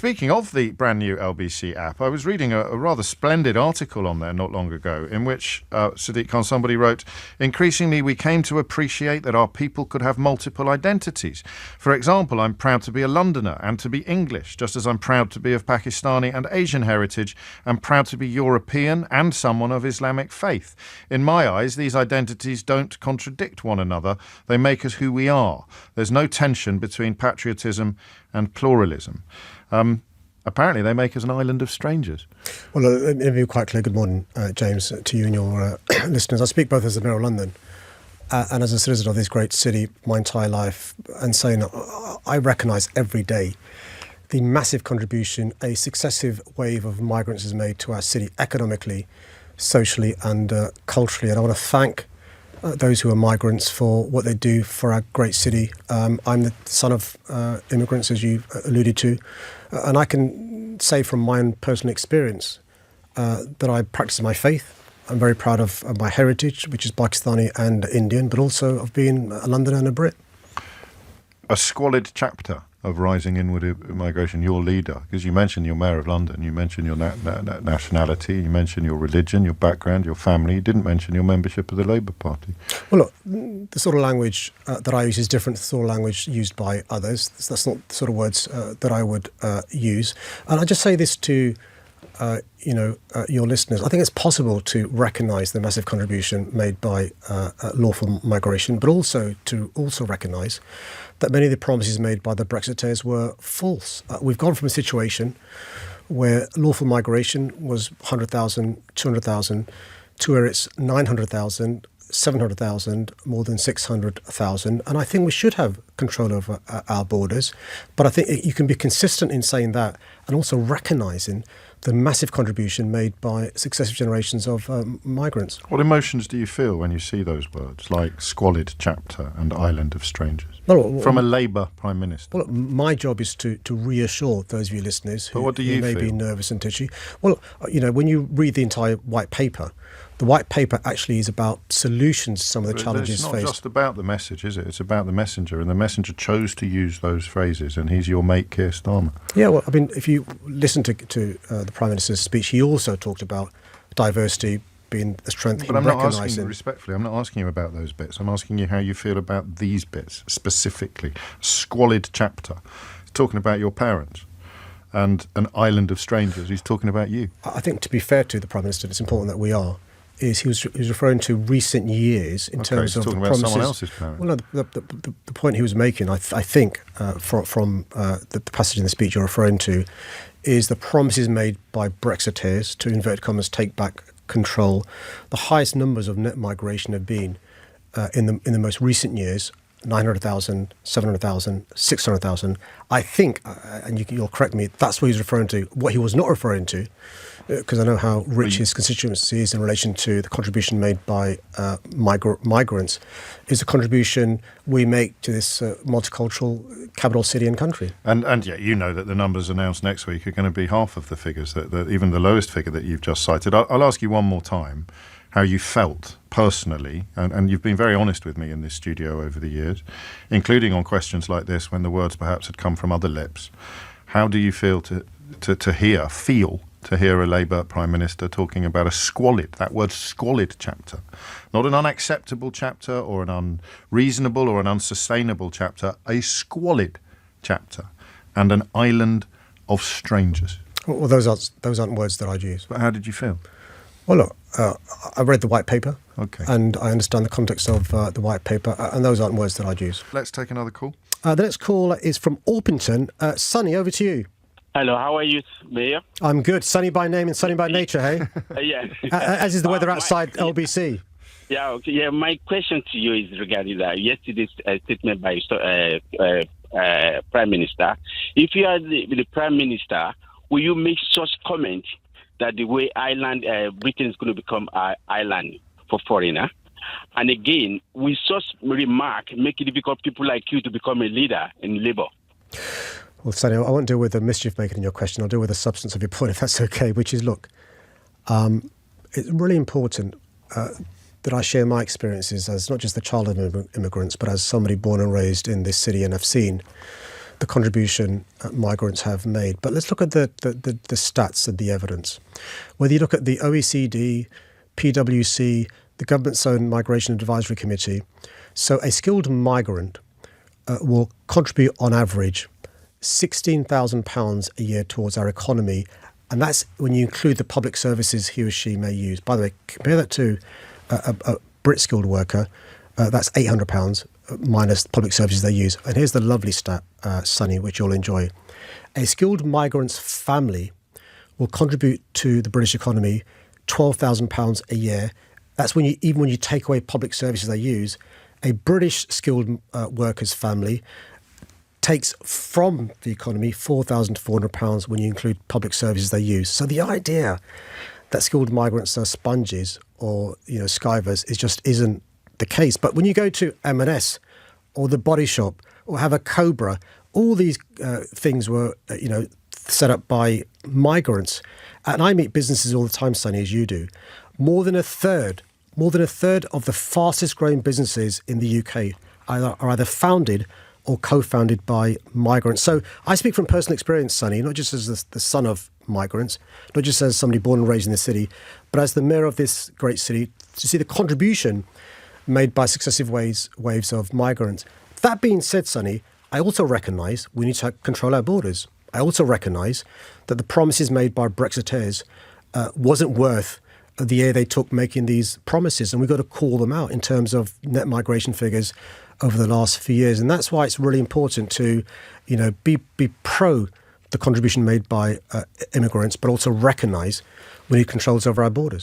speaking of the brand new LBC app, I was reading a rather splendid article on there not long ago in which Sadiq Khan, somebody wrote, increasingly we came to appreciate that our people could have multiple identities. For example, I'm proud to be a Londoner and to be English, just as I'm proud to be of Pakistani and Asian heritage and proud to be European and someone of Islamic faith. In my eyes, these identities don't contradict one another. They make us who we are. There's no tension between patriotism and pluralism. Apparently, they make us an island of strangers. Well, let me be quite clear. Good morning, James, to you and your listeners. I speak both as the Mayor of London and as a citizen of this great city my entire life, and saying I recognise every day the massive contribution a successive wave of migrants has made to our city economically, socially and culturally. And I want to thank those who are migrants for what they do for our great city. I'm the son of immigrants, as you alluded to, and I can say from my own personal experience that I practice my faith. I'm very proud of my heritage, which is Pakistani and Indian, but also of being a Londoner and a Brit. A squalid chapter of rising inward migration, your leader, because you mentioned you're Mayor of London, you mentioned your nationality, you mentioned your religion, your background, your family, you didn't mention your membership of the Labour Party. Well, look, the sort of language that I use is different to the sort of language used by others. That's not the sort of words that I would use. And I just say this to your listeners. I think it's possible to recognise the massive contribution made by lawful migration, but also to recognise that many of the promises made by the Brexiteers were false. We've gone from a situation where lawful migration was 100,000, 200,000, to where it's 900,000, 700,000, more than 600,000. And I think we should have control over our borders. But I think you can be consistent in saying that and also recognising the massive contribution made by successive generations of migrants. What emotions do you feel when you see those words, like squalid chapter and island of strangers, from a Labour Prime Minister? Well, my job is to reassure those of you listeners who may be nervous and titchy. Well, when you read the entire white paper, the white paper actually is about solutions to some of the challenges faced. It's not just about the message, is it? It's about the messenger, and the messenger chose to use those phrases, and he's your mate, Keir Starmer. Yeah, well, I mean, if you listen to the Prime Minister's speech, he also talked about diversity being a strength. But I'm not asking you, respectfully, I'm not asking you about those bits. I'm asking you how you feel about these bits, specifically. Squalid chapter. He's talking about your parents. And an island of strangers. He's talking about you. I think, to be fair to the Prime Minister, it's important that we are. He was referring to recent years in terms of the promises. About someone else's parents. Well, no, the point he was making, I think, from the passage in the speech you're referring to, is the promises made by Brexiteers to, inverted commas, take back control. The highest numbers of net migration have been in the most recent years. 900,000, 700,000, 600,000. I think, and you'll correct me, that's what he's referring to. What he was not referring to, because I know how rich his constituency is in relation to the contribution made by migrants, is the contribution we make to this multicultural capital city and country. And yet you know that the numbers announced next week are going to be half of the figures, that even the lowest figure that you've just cited. I'll ask you one more time how you felt personally, and you've been very honest with me in this studio over the years, including on questions like this when the words perhaps had come from other lips. How do you feel to hear a Labour Prime Minister talking about a squalid, that word squalid chapter, not an unacceptable chapter or an unreasonable or an unsustainable chapter, a squalid chapter and an island of strangers? Well, those aren't words that I'd use. But how did you feel? Well, look, I read the white paper, okay, and I understand the context of the white paper, and those aren't words that I'd use. Let's take another call. The next call is from Orpington. Sonny, over to you. Hello, how are you, Mayor? I'm good. Sunny by name and sunny by nature, hey? Yeah. As is the weather outside LBC. Yeah, okay. Yeah, my question to you is regarding yesterday's statement by Prime Minister. If you are the Prime Minister, will you make such comment that the way Britain is going to become an island for foreigner? And again, with such remark, make it difficult for people like you to become a leader in Labour? Well, Sonny, I won't deal with the mischief making in your question. I'll deal with the substance of your point, if that's okay, which is, look, it's really important that I share my experiences as not just the child of immigrants, but as somebody born and raised in this city, and I've seen the contribution migrants have made. But let's look at the stats and the evidence. Whether you look at the OECD, PwC, the government's own Migration Advisory Committee, so a skilled migrant will contribute on average £16,000 a year towards our economy. And that's when you include the public services he or she may use. By the way, compare that to a Brit skilled worker, that's £800 minus public services they use. And here's the lovely stat, Sunny, which you'll enjoy. A skilled migrant's family will contribute to the British economy £12,000 a year. That's even when you take away public services they use. A British skilled worker's family takes from the economy £4,400 when you include public services they use. So the idea that skilled migrants are sponges or skivers isn't the case. But when you go to M&S or the Body Shop or have a Cobra, all these things were set up by migrants. And I meet businesses all the time, Sunny, as you do. More than a third of the fastest growing businesses in the UK are either founded or co-founded by migrants. So I speak from personal experience, Sunny, not just as the son of migrants, not just as somebody born and raised in the city, but as the mayor of this great city, to see the contribution made by successive waves of migrants. That being said, Sunny, I also recognise we need to control our borders. I also recognise that the promises made by Brexiteers wasn't worth the year they took making these promises, and we've got to call them out in terms of net migration figures over the last few years. And that's why it's really important to, be pro the contribution made by immigrants, but also recognise we need controls over our borders.